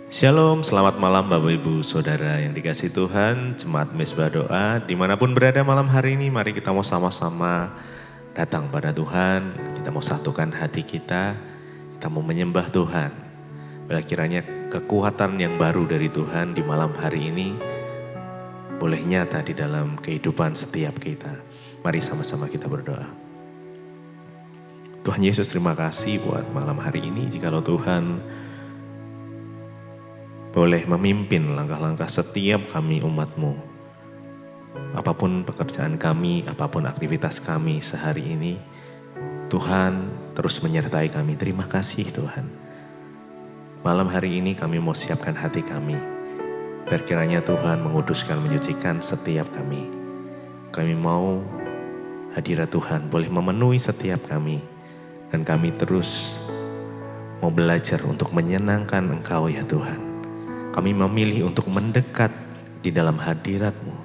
Shalom, selamat malam Bapak Ibu Saudara yang dikasihi Tuhan, Jemaat Mezbah Doa. Dimanapun berada malam hari ini, mari kita mau sama-sama datang pada Tuhan. Kita mau satukan hati kita mau menyembah Tuhan. Bila kiranya kekuatan yang baru dari Tuhan di malam hari ini boleh nyata di dalam kehidupan setiap kita. Mari sama-sama kita berdoa. Tuhan Yesus, terima kasih buat malam hari ini. Jikalau Tuhan boleh memimpin langkah-langkah setiap kami umat-Mu. Apapun pekerjaan kami, apapun aktivitas kami sehari ini, Tuhan terus menyertai kami. Terima kasih Tuhan. Malam hari ini kami mau siapkan hati kami. Biar kiranya Tuhan menguduskan, menyucikan setiap kami. Kami mau hadirat Tuhan boleh memenuhi setiap kami. Dan kami terus mau belajar untuk menyenangkan Engkau ya Tuhan. Kami memilih untuk mendekat di dalam hadirat-Mu.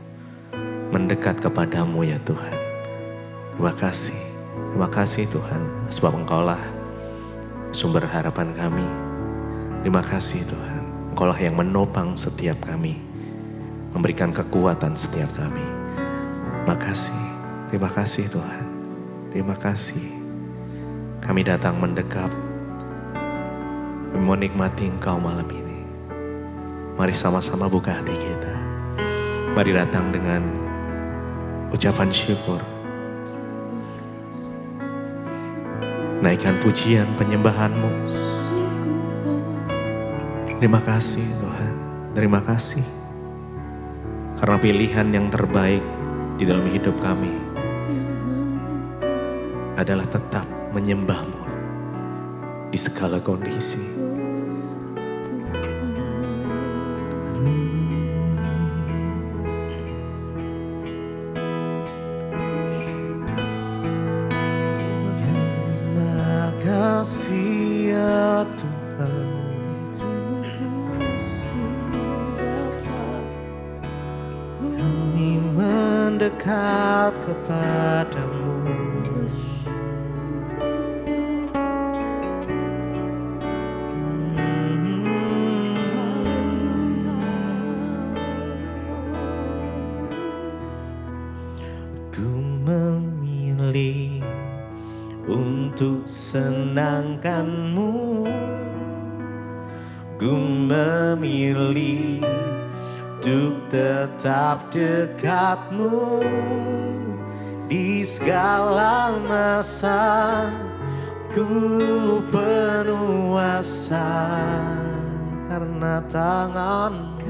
Mendekat kepadamu ya Tuhan. Terima kasih. Terima kasih Tuhan. Sebab Engkaulah sumber harapan kami. Terima kasih Tuhan. Engkaulah yang menopang setiap kami. Memberikan kekuatan setiap kami. Makasih. Terima kasih Tuhan. Terima kasih. Kami datang mendekap. Kami mau nikmati Engkau malam ini. Mari sama-sama buka hati kita. Mari datang dengan ucapan syukur. Naikkan pujian penyembahan-Mu. Terima kasih Tuhan. Terima kasih. Karena pilihan yang terbaik di dalam hidup kami adalah tetap menyembah-Mu di segala kondisi. Dekat kepadamu, ku memilih untuk senangkan-Mu, ku memilih untuk tetap dekat-Mu di segala masa. Ku penuh asa karena tangan-Mu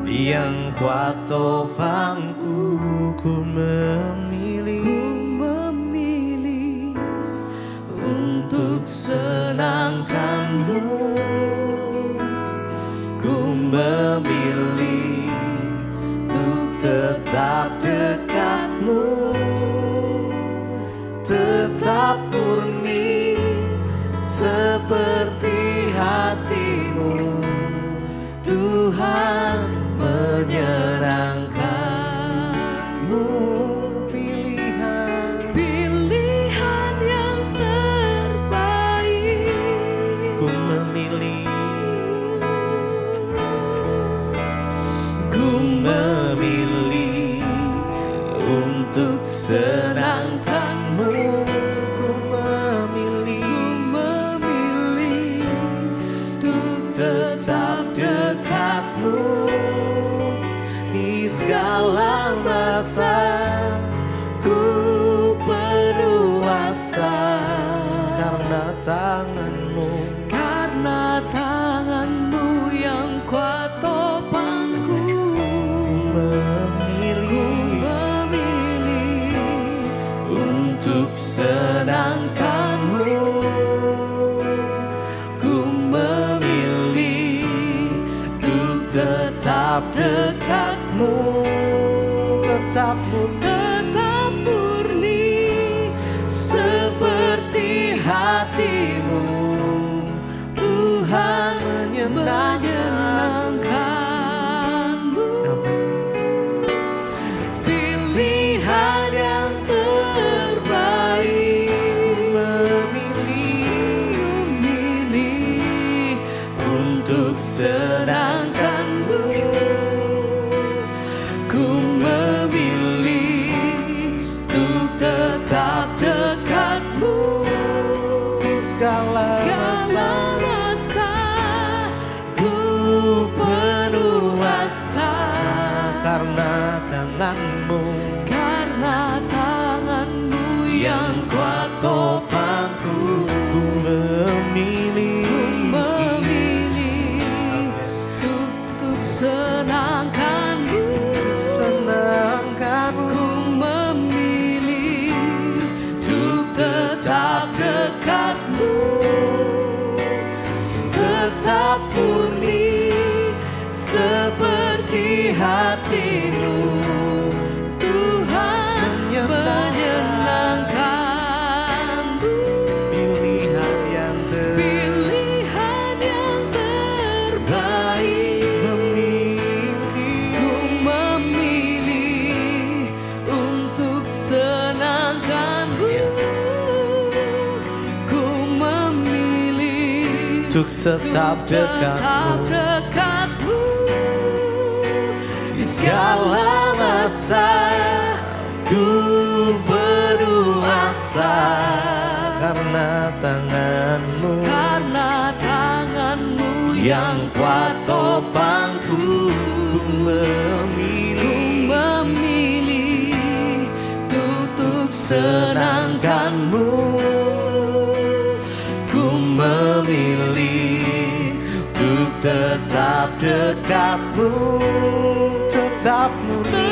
yang kuat topangku. Ku memilih untuk senangkan-Mu, ku memilih untuk tetap dekat-Mu, tetap murni seperti hati-Mu. Tuhan menyenangkan-Mu, pilihan yang terbaik. Ku memilih untuk senangkan-Mu, ku memilih untuk tetap dekat-Mu di segala masa. Ku penuh asa karena tangan-Mu yang kuat topangku. Untuk senangkan-Mu, ku memilih untuk tetap dekat-Mu, tetap murni seperti hati-Mu. Tuhan menyenangkan-Mu, pilihan yang terbaik. Ku memilih segala masa ku penuh asa karena tanganmu yang kuat topangku. ku memilih Untuk senangkanmu, ku memilih untuk tetap dekatmu, tetap murni seperti hatimu. Tuhan menyenangkanmu, pilihan yang terbaik. Ku memilih untuk senangkanmu, ku memilih untuk tetap dekatmu di segala masa. Ku penuh asa karena tanganmu yang kuat topangku. ku memilih untuk senangkanmu, ku memilih untuk tetap dekatmu, tetap murni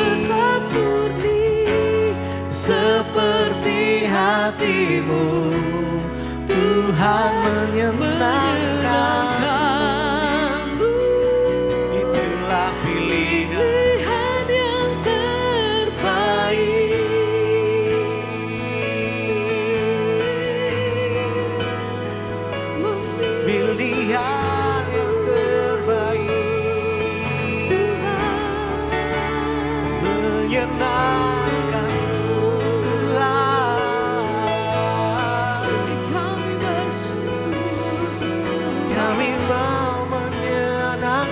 seperti hatimu. Tuhan menyenangkanmu. Itulah Pilihan yang terbaik. pilihan yang terbaik. Tuhan Menyenangkanmu Tuhan. kami bersyukur, Kami mau menyenangkan.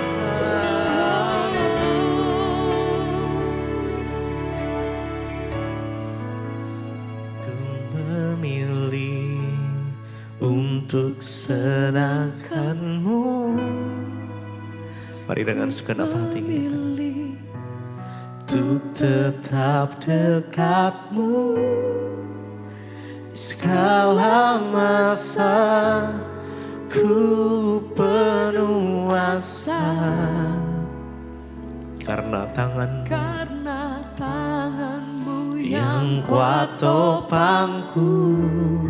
Ku memilih untuk senangkanmu. Mari dengan segenap hati kita memilih untuk tetap dekatmu segala masa. Ku penuh asa karena tanganmu yang kuat topangku.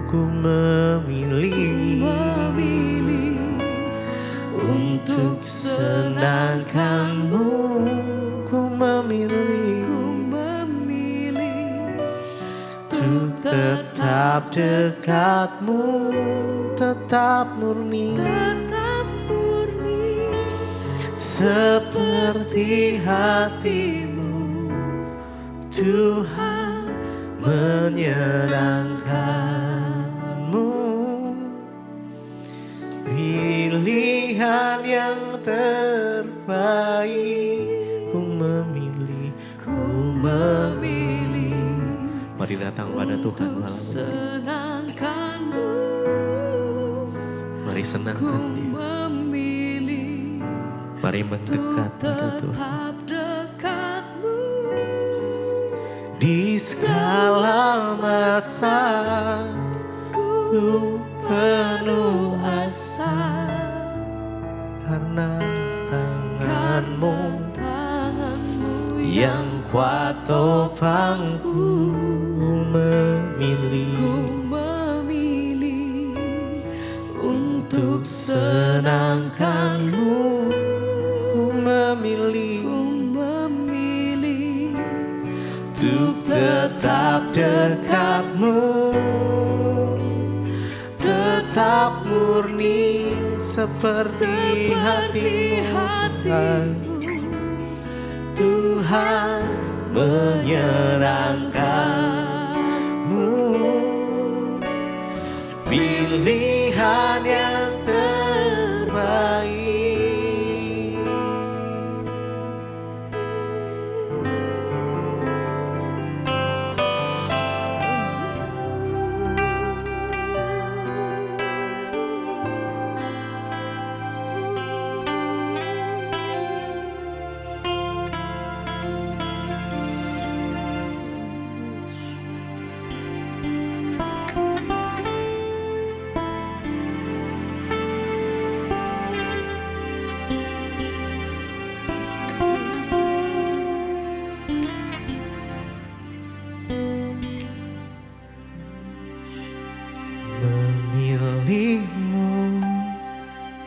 Ku memilih untuk senangkanmu. Ku memilih untuk tetap dekatmu, tetap murni seperti hatimu. Tuhan menyenangkanmu. Pilihan yang terbaik. Ku memilih. Mari datang pada Tuhan malam ini. senangkanmu, Mari senangkan Dia. Mari mendekat pada Tuhan. dekatmu Di segala masa ku penuh asa karena tanganmu yang kuat topangku. Memilih untuk senangkanmu. Memilih untuk tetap dekatmu, tetap murni seperti hatimu. Tuhan menyenangkanmu. Pilihan yang terbaik.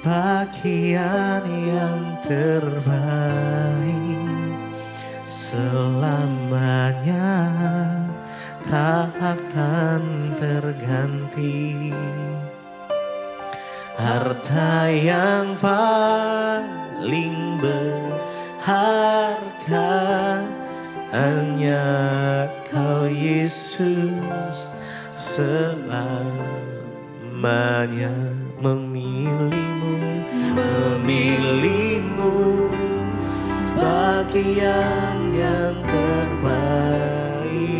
bagian yang terbaik selamanya tak akan terganti. Harta yang paling berharga hanya Kau Yesus, selamanya memilihmu bagian yang terbaik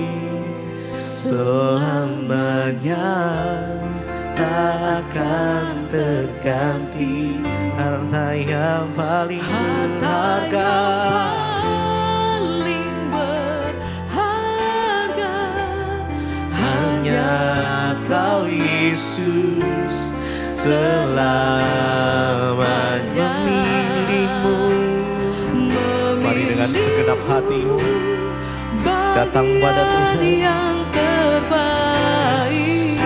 selamanya tak akan terganti. Harta yang paling berharga hanya Kau Yesus, selamanya memilihmu. Mari dengan segenap hatimu datang pada Tuhan yang terbaik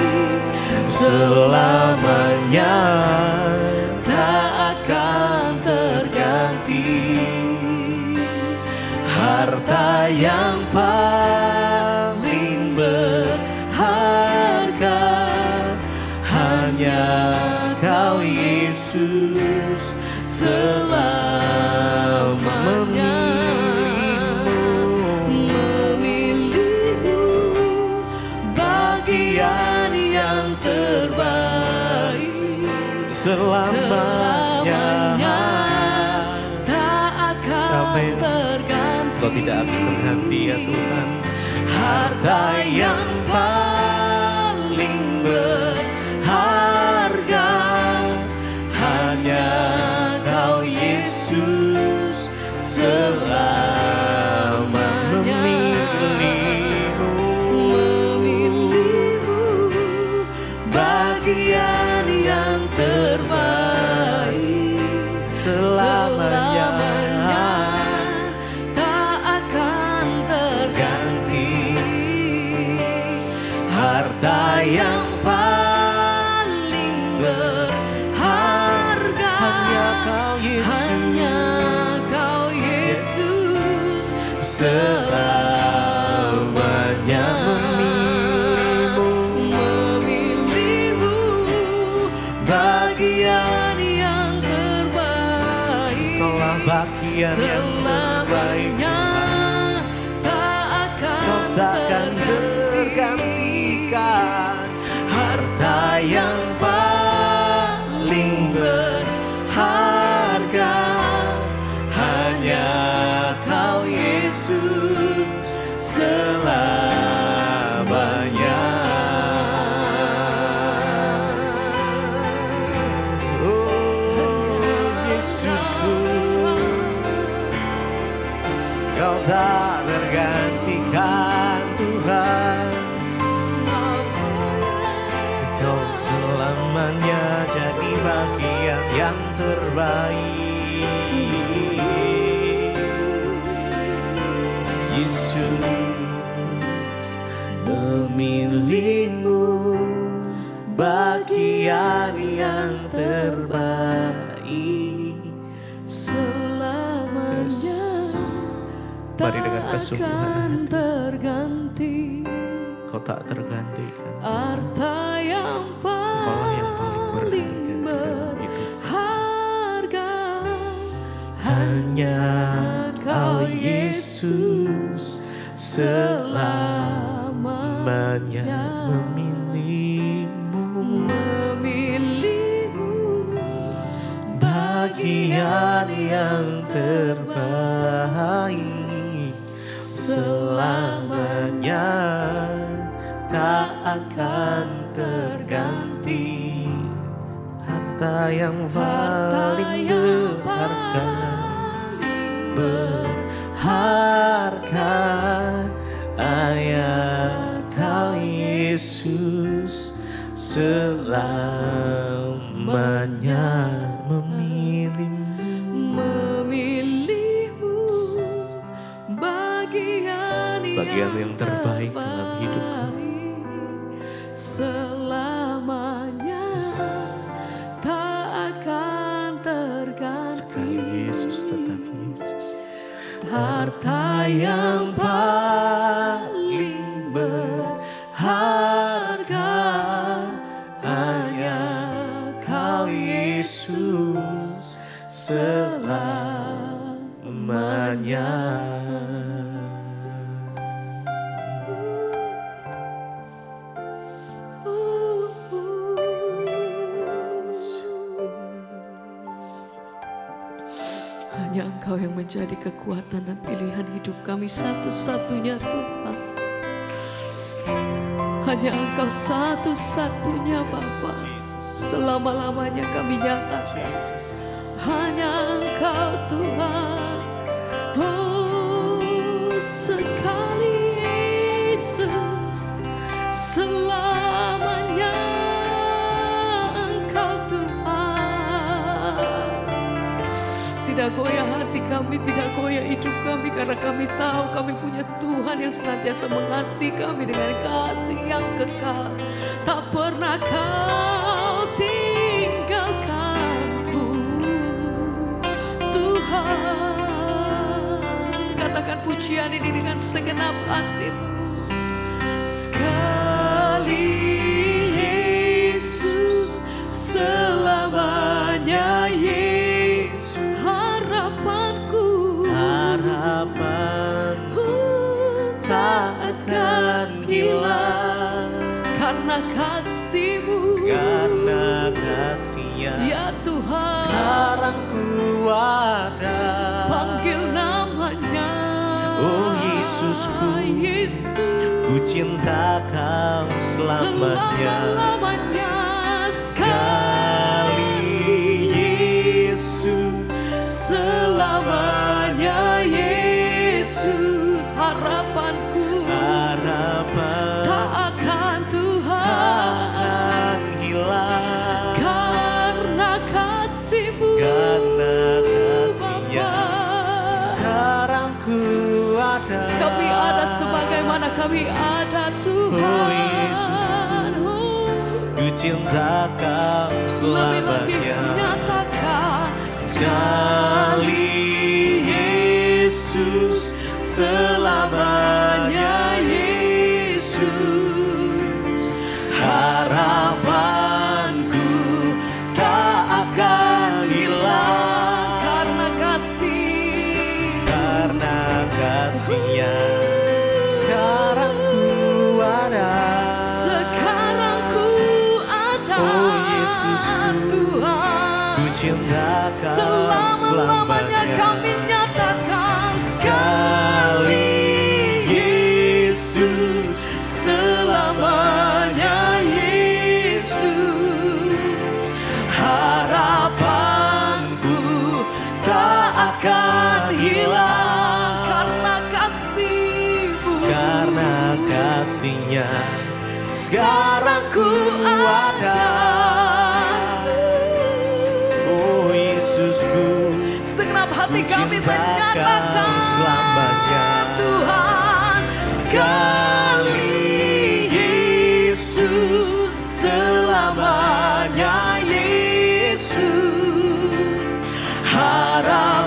selamanya tak akan terganti. Harta yang paling berharga hanya Kau Yesus, selamanya memilihmu bagian yang terbaik selamanya tak akan terganti. Kau tidak akan terganti ya Tuhan. Harta yang paling berharga hanya Kau Yesus, selamanya memilihmu bagian yang terbaik selamanya tak akan terganti. Harta yang paling berharga hanya Kau Yesus, selamanya memilihmu bagian yang terbaik. Kaulah bagian yang terbaik Tuhan. Kau takkan tergantikan. Harta yang paling berharga hanya Kau Yesus, selamanya. Oh Yesusku, Kau tak tergantikan Tuhan. Kau selamanya jadi bagian yang terbaik. Yesus memilihmu bagian yang terbaik selamanya. Mari dengan kesungguhan hati. Terganti. Kau tak tergantikan. Harta yang Engkaulah yang paling paling berharga di dalam hidup. berharga Hanya Kau Yesus, selamanya memilihmu bagian yang terbaik selamanya tak akan terganti. Harta yang paling berharga hanya Kau Yesus, selamanya memilihmu bagian yang terbaik dalam hidup kami. Selamanya tak akan harta yang paling berharga hanya Kau Yesus selamanya. Hanya Engkau yang menjadi kekuatan dan pilihan hidup kami satu-satunya Tuhan. Hanya Engkau satu-satunya Bapa. Selama-lamanya kami nyatakan hanya Engkau Tuhan. Oh, sekali Yesus, selamanya Engkau Tuhan. Tidak goyah hati kami, tidak goyah hidup kami, karena kami tahu kami punya Tuhan yang senantiasa mengasihi kami dengan kasih yang kekal. Tak pernah Kau tinggalkanku, Tuhan. Katakan pujian ini dengan segenap hatimu. Sekali Yesus, selamanya Yesus, harapanku tak akan hilang karena kasih-Mu, Karena kasih-Nya ya Tuhan. sekarang ku ada. Panggil namanya, Oh Yesusku, Yesus, ku cinta Kau selamanya. selama-lamanya. Sekali Yesus, Selamanya Yesus, harapanku tak akan Tuhan, akan hilang karena kasih-Mu, karena kasih-Nya Bapa. sekarang ku ada. Kami ada sebagaimana kami ada Tuhan. Oh Yesusku, ku cinta Kau Lebih-lebih selamanya. nyatakan Sekali Yesus, selamanya Yesus, harapanku tak akan hilang karena kasih, karena kasih-Nya sekarang ku ada. sekarang ku ada. Oh Yesusku, Tuhan, ku cinta Kau selama-lamanya kami nyatakan sekali Yesus, selamanya Yesus, harapanku tak akan hilang karena kasih-Mu, karena kasih-Nya sekarang ku ada. Oh Yesusku, segenap hati ku kami cinta menyatakan Kau selamanya. Tuhan, sekali Yesus, selamanya Yesus,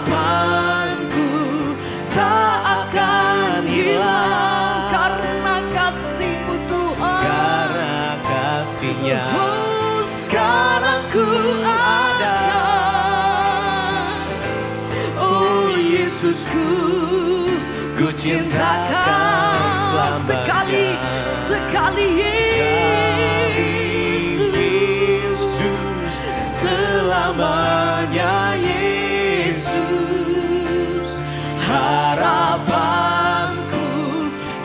harapanku tak akan hilang karena kasih-Mu Tuhan. Karena kasih-Nya Oh, sekarang ku ada. Oh Yesusku, ku cinta Kau sekali, sekali Yesus, selamanya Yesus, harapanku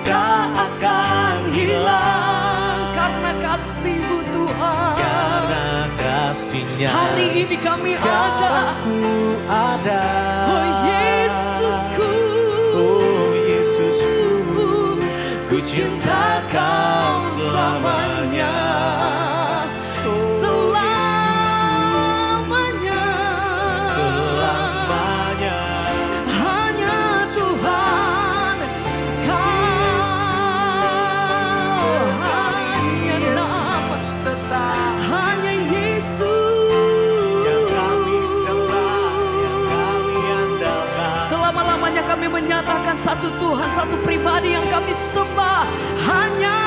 tak akan hilang karena kasih-Mu Tuhan. karena kasih-Nya Hari ini kami sekarang ada. ku ada. Oh Yesusku, Oh Yesusku, ku cinta Kau selamanya, selamanya, selamanya. hanya Tuhan Kau, hanya nama, hanya Yesus, Yang kami sembah, yang kami andalkan. satu Tuhan, satu pribadi yang kami sembah, hanya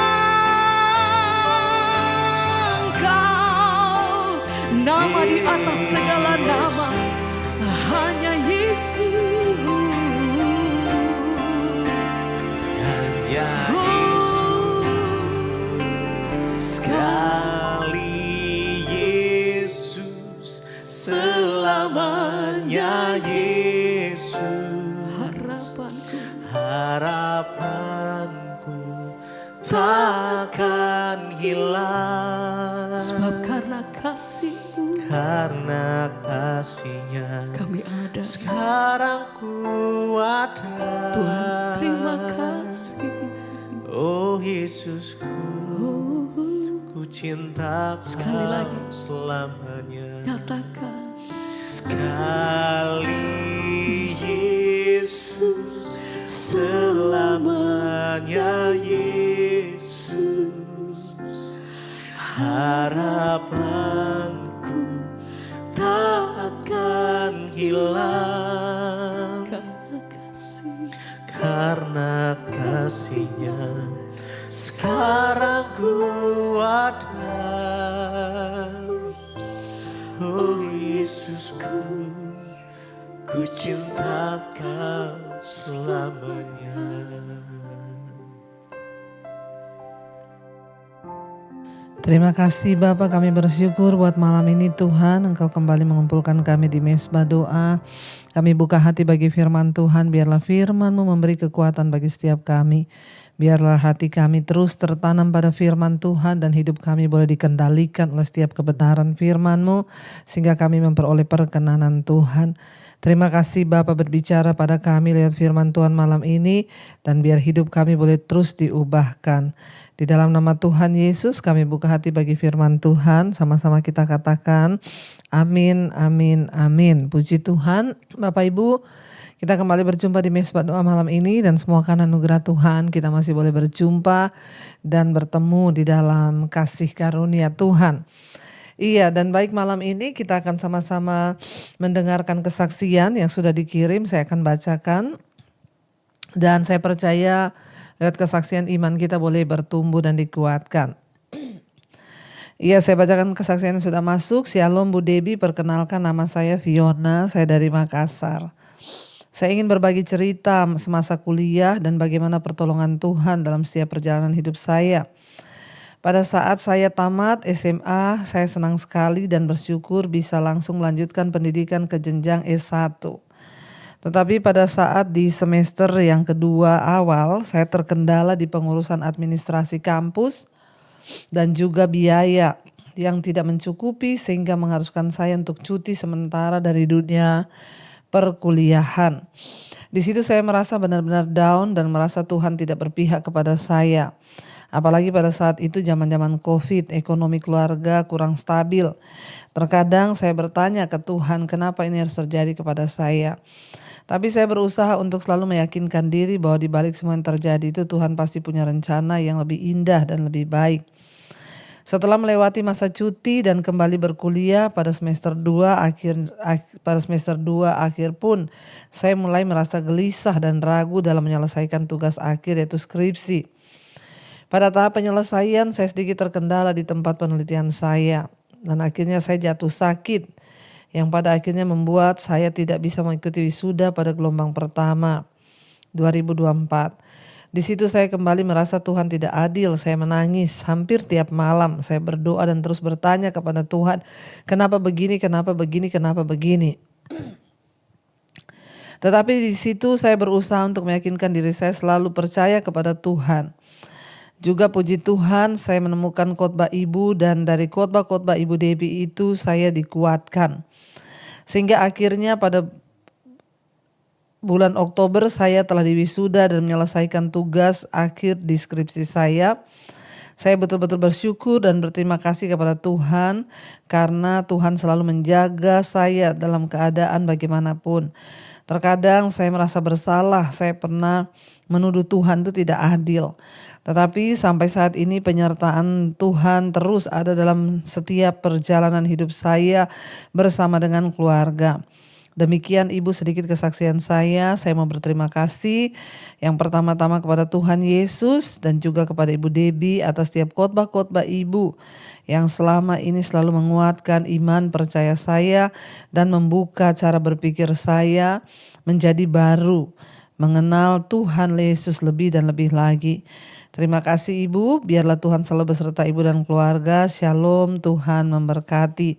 Engkau. Nama di atas segala nama, hanya Yesus. Hanya sekali Yesus, selamanya Yesus. Harapanku takkan hilang, sebab karena kasih-Mu, karena kasih-Nya kami ada. sekarang ku ada. Tuhan, terima kasih. Oh Yesusku, ku cinta Sekali lagi. Kau selamanya. Nyatakan Sekali Yesus, selamanya Yesus. Harapanku tak akan hilang, karena kasih. karena kasih-Nya sekarang ku ada. Oh Yesusku, ku cinta Kau selamanya. Terima kasih Bapa, kami bersyukur buat malam ini Tuhan, Engkau kembali mengumpulkan kami di mesbah doa. Kami buka hati bagi firman Tuhan, biarlah firman-Mu memberi kekuatan bagi setiap kami. Biarlah hati kami terus tertanam pada firman Tuhan dan hidup kami boleh dikendalikan oleh setiap kebenaran firman-Mu sehingga kami memperoleh perkenanan Tuhan. Terima kasih Bapa berbicara pada kami lewat firman Tuhan malam ini dan biar hidup kami boleh terus diubahkan. Di dalam nama Tuhan Yesus kami buka hati bagi firman Tuhan. Sama-sama kita katakan amin, amin, amin. Puji Tuhan. Bapak Ibu, kita kembali berjumpa di mesbah doa malam ini. Dan semua karena anugerah Tuhan kita masih boleh berjumpa dan bertemu di dalam kasih karunia Tuhan. Iya, dan baik malam ini kita akan sama-sama mendengarkan kesaksian yang sudah dikirim. Saya akan bacakan. Dan saya percaya lewat kesaksian iman kita boleh bertumbuh dan dikuatkan. Iya, saya bacakan kesaksian yang sudah masuk. Shalom Bu Debi, perkenalkan nama saya Fiona, saya dari Makassar. Saya ingin berbagi cerita semasa kuliah dan bagaimana pertolongan Tuhan dalam setiap perjalanan hidup saya. Pada saat saya tamat SMA, saya senang sekali dan bersyukur bisa langsung melanjutkan pendidikan ke jenjang S1. Tetapi pada saat di semester yang kedua awal, saya terkendala di pengurusan administrasi kampus dan juga biaya yang tidak mencukupi sehingga mengharuskan saya untuk cuti sementara dari dunia perkuliahan. Di situ saya merasa benar-benar down dan merasa Tuhan tidak berpihak kepada saya. Apalagi pada saat itu zaman-zaman COVID, ekonomi keluarga kurang stabil. Terkadang saya bertanya ke Tuhan, kenapa ini harus terjadi kepada saya? Tapi saya berusaha untuk selalu meyakinkan diri bahwa di balik semua yang terjadi itu Tuhan pasti punya rencana yang lebih indah dan lebih baik. Setelah melewati masa cuti dan kembali berkuliah pada semester 2 akhir pun saya mulai merasa gelisah dan ragu dalam menyelesaikan tugas akhir yaitu skripsi. Pada tahap penyelesaian saya sedikit terkendala di tempat penelitian saya dan akhirnya saya jatuh sakit yang pada akhirnya membuat saya tidak bisa mengikuti wisuda pada gelombang pertama 2024. Di situ saya kembali merasa Tuhan tidak adil, saya menangis hampir tiap malam, saya berdoa dan terus bertanya kepada Tuhan, kenapa begini, kenapa begini, kenapa begini. Tetapi di situ saya berusaha untuk meyakinkan diri saya selalu percaya kepada Tuhan. Juga puji Tuhan saya menemukan khotbah Ibu dan dari khotbah-khotbah Ibu Debbie itu saya dikuatkan. Sehingga akhirnya pada bulan Oktober saya telah diwisuda dan menyelesaikan tugas akhir di skripsi saya. Saya betul-betul bersyukur dan berterima kasih kepada Tuhan karena Tuhan selalu menjaga saya dalam keadaan bagaimanapun. Terkadang saya merasa bersalah, saya pernah menuduh Tuhan itu tidak adil. Tetapi sampai saat ini penyertaan Tuhan terus ada dalam setiap perjalanan hidup saya bersama dengan keluarga. Demikian Ibu sedikit kesaksian saya mau berterima kasih yang pertama-tama kepada Tuhan Yesus dan juga kepada Ibu Debbie atas setiap khotbah-khotbah Ibu yang selama ini selalu menguatkan iman percaya saya dan membuka cara berpikir saya menjadi baru, mengenal Tuhan Yesus lebih dan lebih lagi. Terima kasih Ibu, biarlah Tuhan selalu beserta Ibu dan keluarga. Shalom, Tuhan memberkati.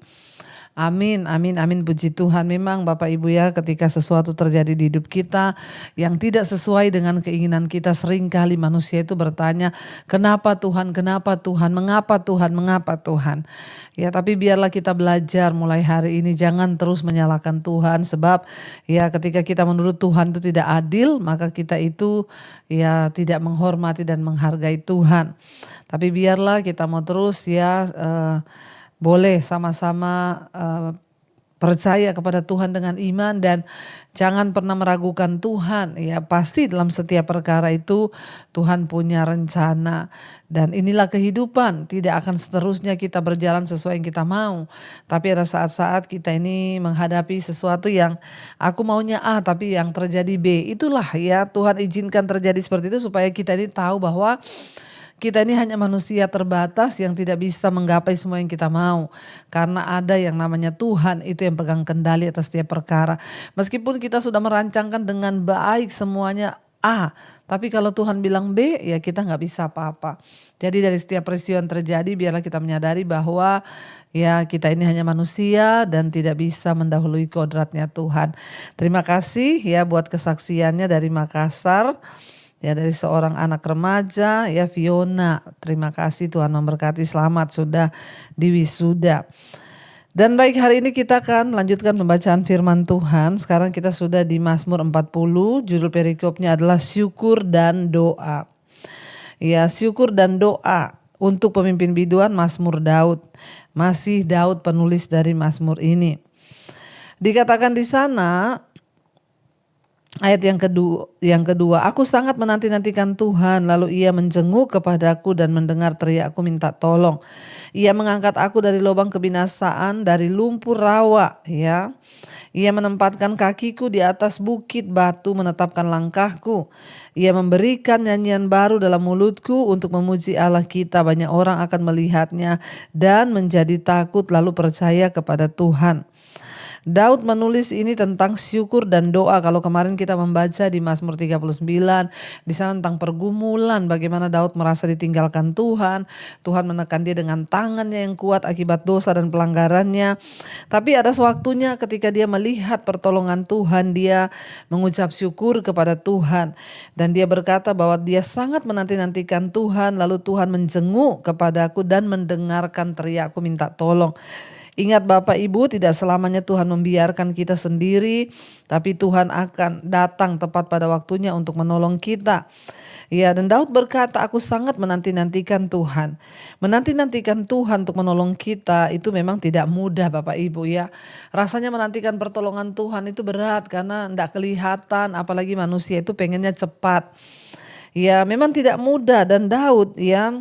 Amin, amin, amin. Puji Tuhan. Memang Bapak Ibu ya, ketika sesuatu terjadi di hidup kita yang tidak sesuai dengan keinginan kita, seringkali manusia itu bertanya, kenapa Tuhan, mengapa Tuhan. Ya, tapi biarlah kita belajar mulai hari ini, jangan terus menyalahkan Tuhan, sebab ya ketika kita menurut Tuhan itu tidak adil, maka kita itu ya tidak menghormati dan menghargai Tuhan. Tapi biarlah kita mau terus ya boleh sama-sama percaya kepada Tuhan dengan iman dan jangan pernah meragukan Tuhan. Ya pasti dalam setiap perkara itu Tuhan punya rencana dan inilah kehidupan. Tidak akan seterusnya kita berjalan sesuai yang kita mau. Tapi ada saat-saat kita ini menghadapi sesuatu yang aku maunya A tapi yang terjadi B. Itulah ya Tuhan izinkan terjadi seperti itu supaya kita ini tahu bahwa kita ini hanya manusia terbatas yang tidak bisa menggapai semua yang kita mau. Karena ada yang namanya Tuhan itu yang pegang kendali atas setiap perkara. Meskipun kita sudah merancangkan dengan baik semuanya A. Tapi kalau Tuhan bilang B ya kita gak bisa apa-apa. Jadi dari setiap peristiwa yang terjadi biarlah kita menyadari bahwa ya kita ini hanya manusia dan tidak bisa mendahului kodratnya Tuhan. Terima kasih ya buat kesaksiannya dari Makassar. Ya dari seorang anak remaja ya Fiona, terima kasih Tuhan memberkati, selamat sudah diwisuda. Dan baik hari ini kita akan melanjutkan pembacaan firman Tuhan. Sekarang kita sudah di Mazmur 40, judul perikopnya adalah syukur dan doa. Ya syukur dan doa untuk pemimpin biduan Mazmur Daud. Masih Daud penulis dari Mazmur ini. Dikatakan di sana ayat yang kedua, aku sangat menanti-nantikan Tuhan, lalu ia menjenguk kepadaku dan mendengar teriakku minta tolong. Ia mengangkat aku dari lubang kebinasaan, dari lumpur rawa, ya. Ia menempatkan kakiku di atas bukit batu, menetapkan langkahku. Ia memberikan nyanyian baru dalam mulutku untuk memuji Allah kita. Banyak orang akan melihatnya dan menjadi takut lalu percaya kepada Tuhan. Daud menulis ini tentang syukur dan doa. Kalau kemarin kita membaca di Mazmur 39, di sana tentang pergumulan, bagaimana Daud merasa ditinggalkan Tuhan. Tuhan menekan dia dengan tangannya yang kuat akibat dosa dan pelanggarannya. Tapi ada sewaktunya ketika dia melihat pertolongan Tuhan, dia mengucap syukur kepada Tuhan. Dan dia berkata bahwa dia sangat menanti-nantikan Tuhan, lalu Tuhan menjenguk kepadaku dan mendengarkan teriakku minta tolong. Ingat Bapak Ibu, tidak selamanya Tuhan membiarkan kita sendiri, tapi Tuhan akan datang tepat pada waktunya untuk menolong kita. Ya, dan Daud berkata, aku sangat menanti-nantikan Tuhan. Menanti-nantikan Tuhan untuk menolong kita itu memang tidak mudah Bapak Ibu ya. Rasanya menantikan pertolongan Tuhan itu berat karena tidak kelihatan, apalagi manusia itu pengennya cepat. Ya, memang tidak mudah dan Daud ya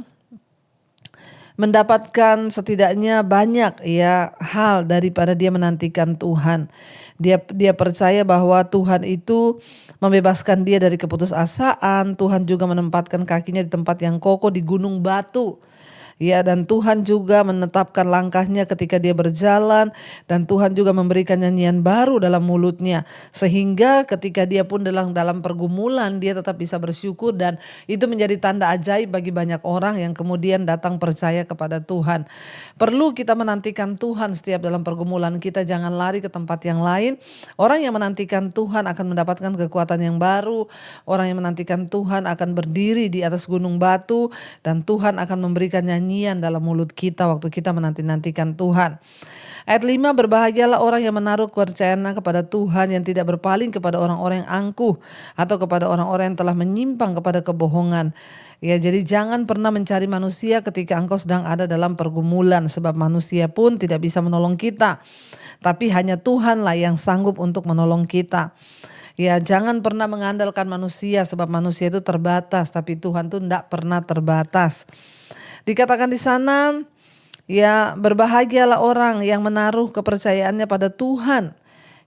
mendapatkan setidaknya banyak ya hal daripada dia menantikan Tuhan. Dia percaya bahwa Tuhan itu membebaskan dia dari keputusasaan. Tuhan juga menempatkan kakinya di tempat yang kokoh di gunung batu. Ya, dan Tuhan juga menetapkan langkahnya ketika dia berjalan, dan Tuhan juga memberikan nyanyian baru dalam mulutnya, sehingga ketika dia pun dalam pergumulan dia tetap bisa bersyukur, dan itu menjadi tanda ajaib bagi banyak orang yang kemudian datang percaya kepada Tuhan. Perlu kita menantikan Tuhan setiap dalam pergumulan kita, jangan lari ke tempat yang lain. Orang yang menantikan Tuhan akan mendapatkan kekuatan yang baru. Orang yang menantikan Tuhan akan berdiri di atas gunung batu, dan Tuhan akan memberikan nyanyian dalam mulut kita waktu kita menanti-nantikan Tuhan. Ayat 5, berbahagialah orang yang menaruh kepercayaannya kepada Tuhan, yang tidak berpaling kepada orang-orang yang angkuh atau kepada orang-orang yang telah menyimpang kepada kebohongan. Ya, jadi jangan pernah mencari manusia ketika engkau sedang ada dalam pergumulan, sebab manusia pun tidak bisa menolong kita. Tapi hanya Tuhanlah yang sanggup untuk menolong kita. Ya, jangan pernah mengandalkan manusia, sebab manusia itu terbatas, tapi Tuhan itu tidak pernah terbatas. Dikatakan di sana, ya berbahagialah orang yang menaruh kepercayaannya pada Tuhan,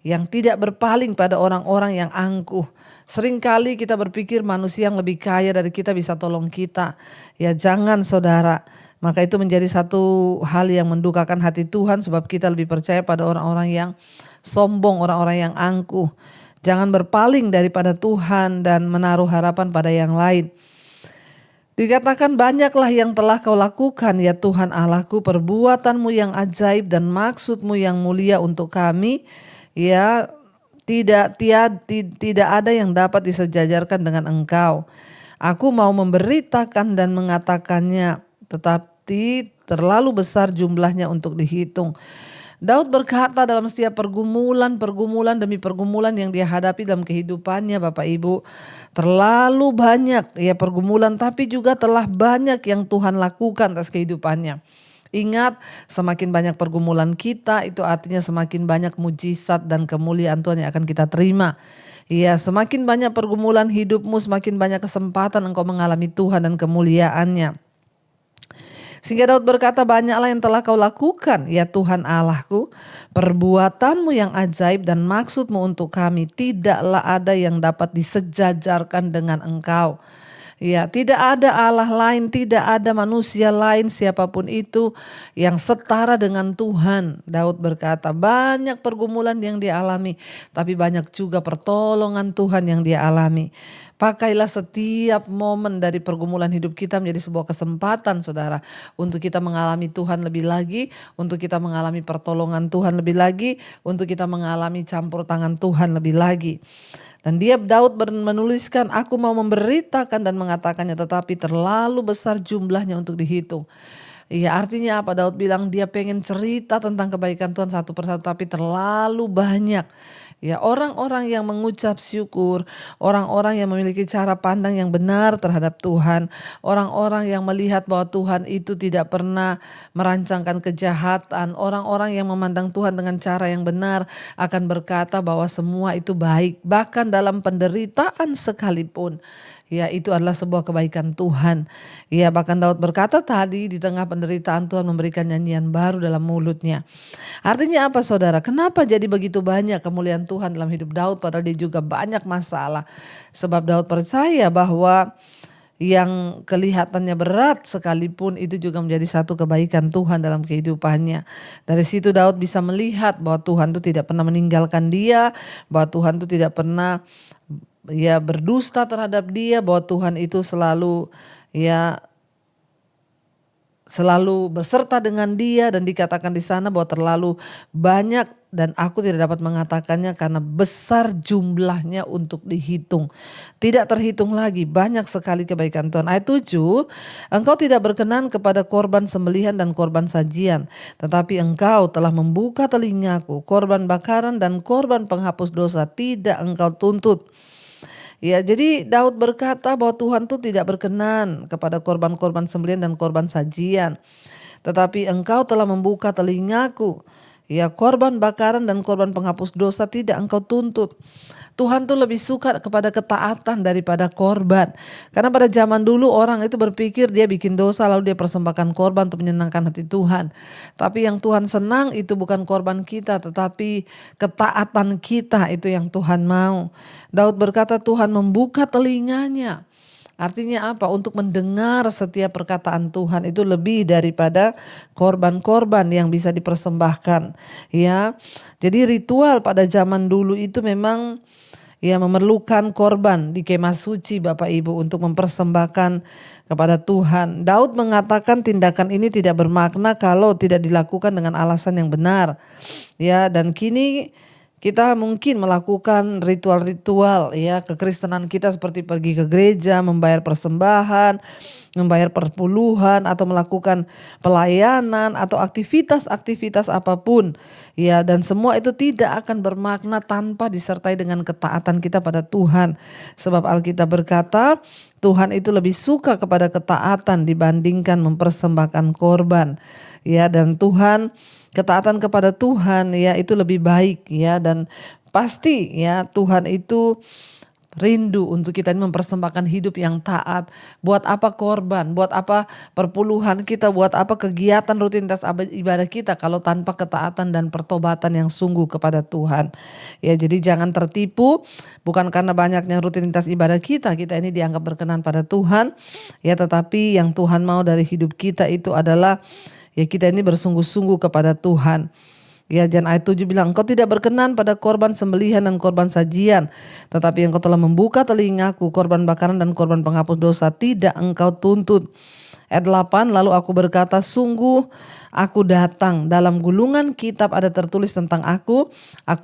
yang tidak berpaling pada orang-orang yang angkuh. Seringkali kita berpikir manusia yang lebih kaya dari kita bisa tolong kita. Ya jangan saudara. Maka itu menjadi satu hal yang mendukakan hati Tuhan sebab kita lebih percaya pada orang-orang yang sombong, orang-orang yang angkuh. Jangan berpaling daripada Tuhan dan menaruh harapan pada yang lain. Dikatakan banyaklah yang telah kau lakukan ya Tuhan Allahku, perbuatanmu yang ajaib dan maksudmu yang mulia untuk kami. Ya tidak ada yang dapat disejajarkan dengan Engkau. Aku mau memberitakan dan mengatakannya, tetapi terlalu besar jumlahnya untuk dihitung. Daud berkata dalam setiap pergumulan demi pergumulan yang dia hadapi dalam kehidupannya, Bapak Ibu, terlalu banyak ya pergumulan, tapi juga telah banyak yang Tuhan lakukan atas kehidupannya. Ingat, semakin banyak pergumulan kita, itu artinya semakin banyak mujizat dan kemuliaan Tuhan yang akan kita terima. Ya, semakin banyak pergumulan hidupmu, semakin banyak kesempatan engkau mengalami Tuhan dan kemuliaannya. Sehingga Daud berkata, banyaklah yang telah kau lakukan ya Tuhan Allahku, perbuatanmu yang ajaib dan maksudmu untuk kami, tidaklah ada yang dapat disejajarkan dengan Engkau. Ya, tidak ada Allah lain, tidak ada manusia lain siapapun itu yang setara dengan Tuhan. Daud berkata banyak pergumulan yang dia alami, tapi banyak juga pertolongan Tuhan yang dia alami. Pakailah setiap momen dari pergumulan hidup kita menjadi sebuah kesempatan saudara. Untuk kita mengalami Tuhan lebih lagi. Untuk kita mengalami pertolongan Tuhan lebih lagi. Untuk kita mengalami campur tangan Tuhan lebih lagi. Dan Daud menuliskan, aku mau memberitakan dan mengatakannya, tetapi terlalu besar jumlahnya untuk dihitung. Iya, artinya apa? Daud bilang dia pengen cerita tentang kebaikan Tuhan satu persatu, tapi terlalu banyak. Ya, orang-orang yang mengucap syukur, orang-orang yang memiliki cara pandang yang benar terhadap Tuhan, orang-orang yang melihat bahwa Tuhan itu tidak pernah merancangkan kejahatan, orang-orang yang memandang Tuhan dengan cara yang benar akan berkata bahwa semua itu baik, bahkan dalam penderitaan sekalipun. Ya, itu adalah sebuah kebaikan Tuhan. Ya, bahkan Daud berkata tadi, di tengah penderitaan Tuhan memberikan nyanyian baru dalam mulutnya. Artinya apa saudara? Kenapa jadi begitu banyak kemuliaan Tuhan dalam hidup Daud padahal dia juga banyak masalah? Sebab Daud percaya bahwa yang kelihatannya berat sekalipun itu juga menjadi satu kebaikan Tuhan dalam kehidupannya. Dari situ Daud bisa melihat bahwa Tuhan itu tidak pernah meninggalkan dia, bahwa Tuhan itu tidak pernah berdusta terhadap dia, bahwa Tuhan itu selalu beserta dengan dia, dan dikatakan di sana bahwa terlalu banyak dan aku tidak dapat mengatakannya karena besar jumlahnya untuk dihitung. Tidak terhitung lagi, banyak sekali kebaikan Tuhan. Ayat 7, engkau tidak berkenan kepada korban sembelihan dan korban sajian, tetapi engkau telah membuka telingaku, korban bakaran dan korban penghapus dosa tidak engkau tuntut. Ya, jadi Daud berkata bahwa Tuhan itu tidak berkenan kepada korban-korban sembelihan dan korban sajian. Tetapi engkau telah membuka telingaku. Ya, korban bakaran dan korban penghapus dosa tidak engkau tuntut. Tuhan tuh lebih suka kepada ketaatan daripada korban. Karena pada zaman dulu orang itu berpikir dia bikin dosa lalu dia persembahkan korban untuk menyenangkan hati Tuhan. Tapi yang Tuhan senang itu bukan korban kita, tetapi ketaatan kita itu yang Tuhan mau. Daud berkata Tuhan membuka telinganya. Artinya apa? Untuk mendengar setiap perkataan Tuhan itu lebih daripada korban-korban yang bisa dipersembahkan. Ya, jadi ritual pada zaman dulu itu memang memerlukan korban di kemah suci Bapak Ibu untuk mempersembahkan kepada Tuhan. Daud mengatakan tindakan ini tidak bermakna kalau tidak dilakukan dengan alasan yang benar. Ya, dan kini kita mungkin melakukan ritual-ritual kekristenan kita seperti pergi ke gereja, membayar persembahan, membayar perpuluhan atau melakukan pelayanan atau aktivitas-aktivitas apapun. Ya, dan semua itu tidak akan bermakna tanpa disertai dengan ketaatan kita pada Tuhan. Sebab Alkitab berkata, Tuhan itu lebih suka kepada ketaatan dibandingkan mempersembahkan korban. Ya, dan ketaatan kepada Tuhan itu lebih baik dan pasti Tuhan itu rindu untuk kita ini mempersembahkan hidup yang taat. Buat apa korban, buat apa perpuluhan kita, buat apa kegiatan rutinitas ibadah kita kalau tanpa ketaatan dan pertobatan yang sungguh kepada Tuhan. Ya, jadi jangan tertipu, bukan karena banyaknya rutinitas ibadah kita ini dianggap berkenan pada Tuhan. Ya, tetapi yang Tuhan mau dari hidup kita itu adalah ya kita ini bersungguh-sungguh kepada Tuhan. Ya, dan ayat 7 bilang, engkau tidak berkenan pada korban sembelihan dan korban sajian. Tetapi engkau telah membuka telingaku, korban bakaran dan korban penghapus dosa tidak engkau tuntut. Ayat 8, lalu aku berkata, sungguh aku datang. Dalam gulungan kitab ada tertulis tentang aku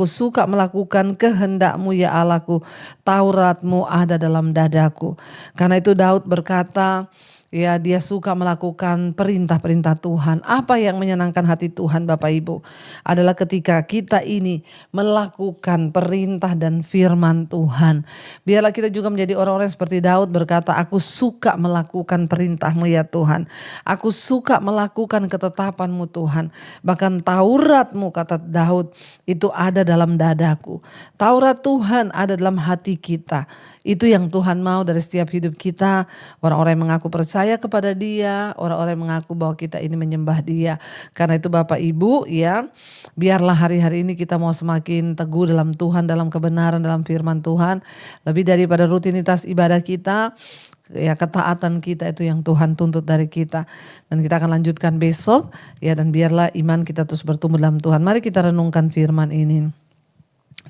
suka melakukan kehendakmu ya Allahku. Tauratmu ada dalam dadaku. Karena itu Daud berkata, ya, dia suka melakukan perintah-perintah Tuhan. Apa yang menyenangkan hati Tuhan Bapak Ibu adalah ketika kita ini melakukan perintah dan firman Tuhan. Biarlah kita juga menjadi orang-orang seperti Daud berkata, aku suka melakukan perintah-Mu ya Tuhan. Aku suka melakukan ketetapan-Mu Tuhan. Bahkan Taurat-Mu kata Daud itu ada dalam dadaku. Taurat Tuhan ada dalam hati kita. Itu yang Tuhan mau dari setiap hidup kita. Orang-orang yang mengaku percaya kepada Dia, orang-orang yang mengaku bahwa kita ini menyembah Dia. Karena itu Bapak Ibu ya, biarlah hari-hari ini kita mau semakin teguh dalam Tuhan, dalam kebenaran, dalam firman Tuhan. Lebih daripada rutinitas ibadah kita, ya ketaatan kita itu yang Tuhan tuntut dari kita. Dan kita akan lanjutkan besok ya, dan biarlah iman kita terus bertumbuh dalam Tuhan. Mari kita renungkan firman ini.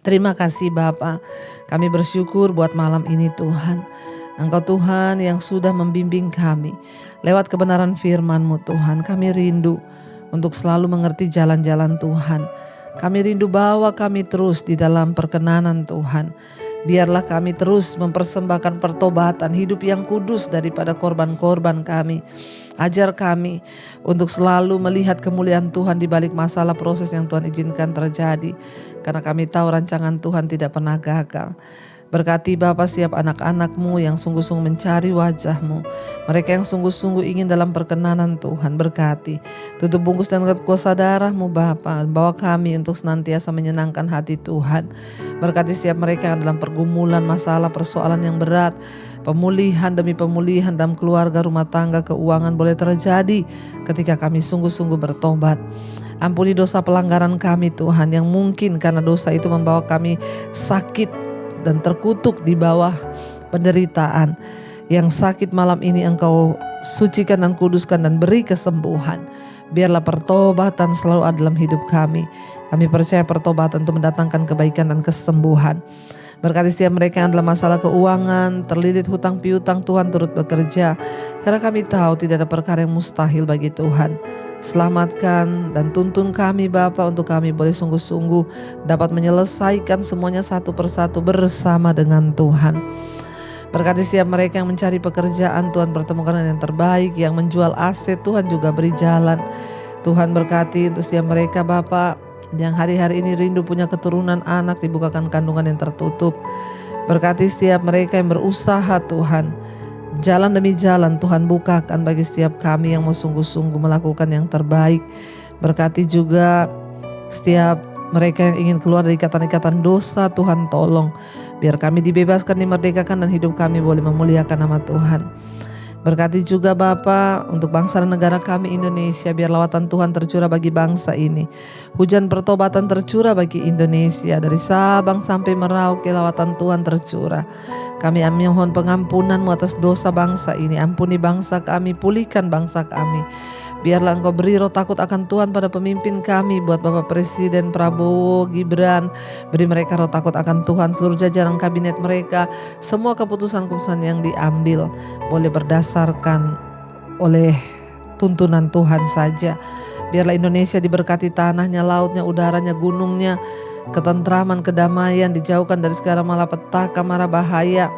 Terima kasih Bapa, kami bersyukur buat malam ini Tuhan. Engkau Tuhan yang sudah membimbing kami lewat kebenaran firman-Mu Tuhan. Kami rindu untuk selalu mengerti jalan-jalan Tuhan. Kami rindu bahwa kami terus di dalam perkenanan Tuhan. Biarlah kami terus mempersembahkan pertobatan hidup yang kudus daripada korban-korban kami. Ajar kami untuk selalu melihat kemuliaan Tuhan di balik masalah proses yang Tuhan izinkan terjadi. Karena kami tahu rancangan Tuhan tidak pernah gagal. Berkati Bapa setiap anak-anak-Mu yang sungguh-sungguh mencari wajah-Mu. Mereka yang sungguh-sungguh ingin dalam perkenanan Tuhan, berkati. Tutup bungkus dan kuasa darah-Mu Bapa. Bawa kami untuk senantiasa menyenangkan hati Tuhan. Berkati setiap mereka yang dalam pergumulan, masalah, persoalan yang berat. Pemulihan demi pemulihan dalam keluarga, rumah tangga, keuangan boleh terjadi ketika kami sungguh-sungguh bertobat. Ampuni dosa pelanggaran kami Tuhan, yang mungkin karena dosa itu membawa kami sakit dan terkutuk di bawah penderitaan. Yang sakit malam ini Engkau sucikan dan kuduskan dan beri kesembuhan. Biarlah pertobatan selalu ada dalam hidup kami. Kami percaya pertobatan itu mendatangkan kebaikan dan kesembuhan. Berkati setiap mereka yang dalam masalah keuangan, terlilit hutang piutang, Tuhan turut bekerja. Karena kami tahu tidak ada perkara yang mustahil bagi Tuhan. Selamatkan dan tuntun kami Bapa untuk kami boleh sungguh-sungguh dapat menyelesaikan semuanya satu persatu bersama dengan Tuhan. Berkati setiap mereka yang mencari pekerjaan, Tuhan pertemukan dengan yang terbaik. Yang menjual aset, Tuhan juga beri jalan. Tuhan berkati untuk setiap mereka Bapa yang hari-hari ini rindu punya keturunan anak, dibukakan kandungan yang tertutup. Berkati setiap mereka yang berusaha Tuhan, jalan demi jalan Tuhan bukakan bagi setiap kami yang mau sungguh-sungguh melakukan yang terbaik. Berkati juga setiap mereka yang ingin keluar dari ikatan-ikatan dosa, Tuhan tolong. Biar kami dibebaskan, dimerdekakan dan hidup kami boleh memuliakan nama Tuhan. Berkati juga Bapa untuk bangsa dan negara kami Indonesia. Biar lawatan Tuhan tercurah bagi bangsa ini. Hujan pertobatan tercurah bagi Indonesia. Dari Sabang sampai Merauke lawatan Tuhan tercurah. Kami mohon pengampunan-Mu atas dosa bangsa ini. Ampuni bangsa kami, pulihkan bangsa kami. Biarlah Engkau beri roh takut akan Tuhan pada pemimpin kami. Buat Bapak Presiden Prabowo, Gibran, beri mereka roh takut akan Tuhan. Seluruh jajaran kabinet mereka, semua keputusan-keputusan yang diambil boleh berdasarkan oleh tuntunan Tuhan saja. Biarlah Indonesia diberkati tanahnya, lautnya, udaranya, gunungnya, ketentraman, kedamaian, dijauhkan dari segala malapetaka, mara bahaya.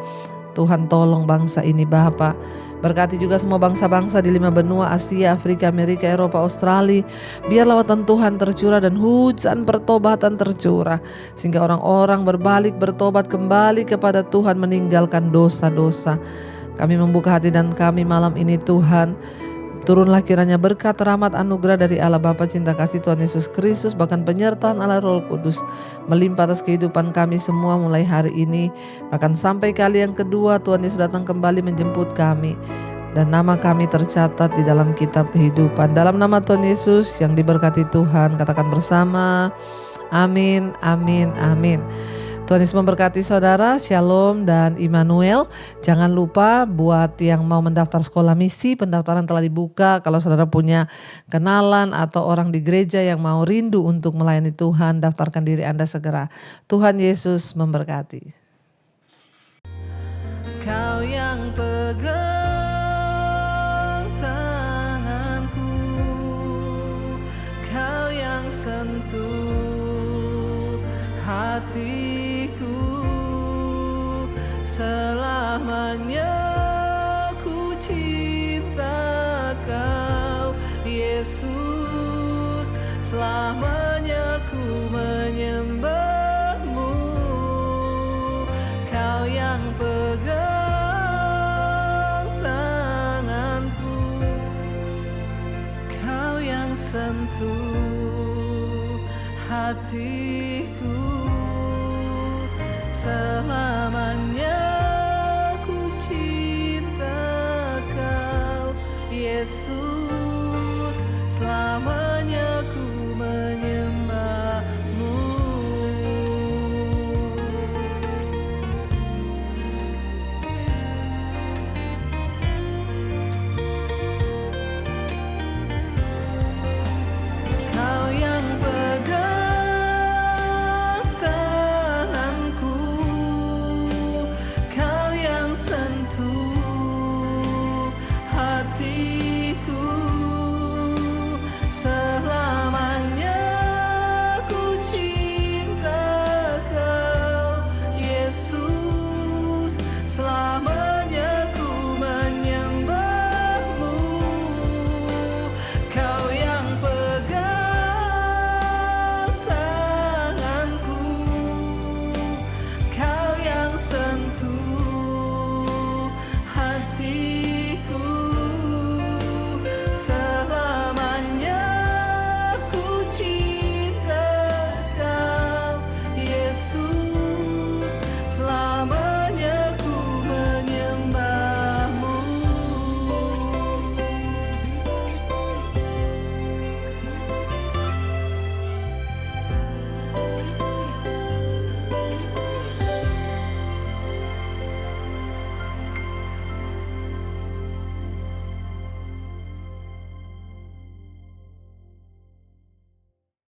Tuhan tolong bangsa ini Bapa. Berkati juga semua bangsa-bangsa di 5 benua, Asia, Afrika, Amerika, Eropa, Australia. Biar lawatan Tuhan tercurah dan hujan pertobatan tercurah. Sehingga orang-orang berbalik, bertobat kembali kepada Tuhan, meninggalkan dosa-dosa. Kami membuka hati dan kami malam ini Tuhan. Turunlah kiranya berkat, rahmat, anugerah dari Allah Bapa, cinta kasih Tuhan Yesus Kristus, bahkan penyertaan Allah Roh Kudus melimpah atas kehidupan kami semua mulai hari ini, bahkan sampai kali yang kedua Tuhan Yesus datang kembali menjemput kami. Dan nama kami tercatat di dalam kitab kehidupan. Dalam nama Tuhan Yesus yang diberkati Tuhan, katakan bersama, amin, amin, amin. Tuhan Yesus memberkati saudara, Shalom dan Immanuel. Jangan lupa buat yang mau mendaftar sekolah misi, pendaftaran telah dibuka. Kalau saudara punya kenalan atau orang di gereja yang mau rindu untuk melayani Tuhan, daftarkan diri Anda segera. Tuhan Yesus memberkati. Kau yang pegang sentuh hatiku, selamanya ku cinta Kau Yesus, selamanya ku menyembah-Mu. Kau yang pegang tanganku, Kau yang sentuh hatiku, selamanya ku cinta Kau Yesus.